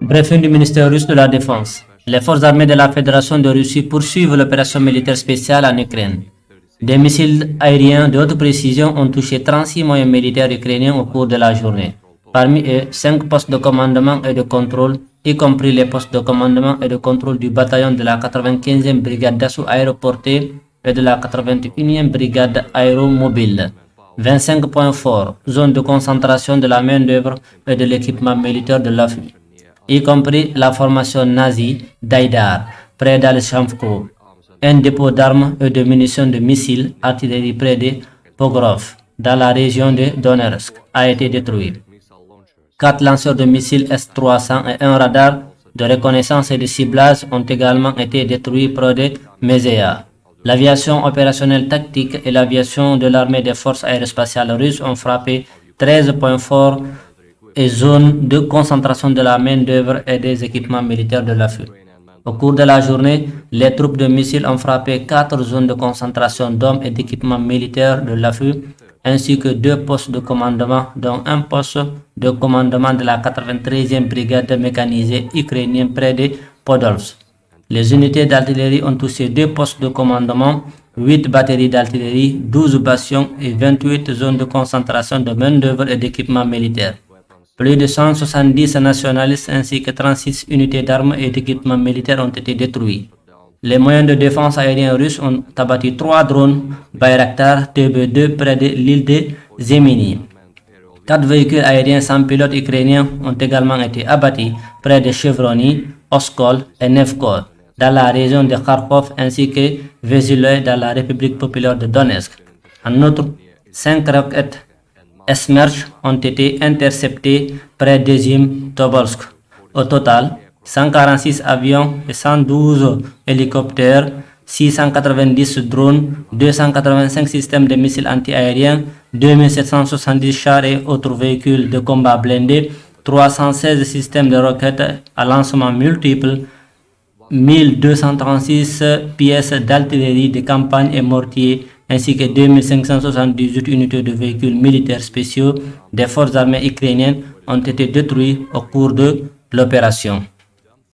Briefing du ministère russe de la Défense. Les forces armées de la Fédération de Russie poursuivent l'opération militaire spéciale en Ukraine. Des missiles aériens de haute précision ont touché 36 moyens militaires ukrainiens au cours de la journée. Parmi eux, 5 postes de commandement et de contrôle, y compris les postes de commandement et de contrôle du bataillon de la 95e brigade d'assaut aéroporté et de la 81e brigade aéromobile. 25 points forts, zones de concentration de la main-d'œuvre et de l'équipement militaire de l'AFU, y compris la formation nazie d'Aïdar, près d'Alexandrovko. Un dépôt d'armes et de munitions de missiles artillerie près de Pogrov, dans la région de Donetsk, a été détruit. 4 lanceurs de missiles S-300 et un radar de reconnaissance et de ciblage ont également été détruits près de Mezea. L'aviation opérationnelle tactique et l'aviation de l'armée des forces aérospatiales russes ont frappé 13 points forts et zones de concentration de la main-d'œuvre et des équipements militaires de l'AFU. Au cours de la journée, les troupes de missiles ont frappé 4 zones de concentration d'hommes et d'équipements militaires de l'AFU, ainsi que 2 postes de commandement, dont un poste de commandement de la 93e brigade mécanisée ukrainienne près de Podolsk. Les unités d'artillerie ont touché 2 postes de commandement, 8 batteries d'artillerie, 12 bastions et 28 zones de concentration de main-d'œuvre et d'équipements militaires. Plus de 170 nationalistes ainsi que 36 unités d'armes et d'équipements militaires ont été détruits. Les moyens de défense aériens russes ont abattu 3 drones Bayraktar TB2 près de l'île de Zemini. 4 véhicules aériens sans pilote ukrainiens ont également été abattus près de Chevroni, Oskol et Nevkov, dans la région de Kharkov, ainsi que Veziloy dans la République populaire de Donetsk. En outre, 5 roquettes Smerch ont été interceptées près d'Ezim Tobolsk. Au total, 146 avions et 112 hélicoptères, 690 drones, 285 systèmes de missiles antiaériens, 2770 chars et autres véhicules de combat blindés, 316 systèmes de roquettes à lancement multiples, 1236 pièces d'artillerie de campagne et mortiers, ainsi que 2578 unités de véhicules militaires spéciaux des forces armées ukrainiennes ont été détruits au cours de l'opération.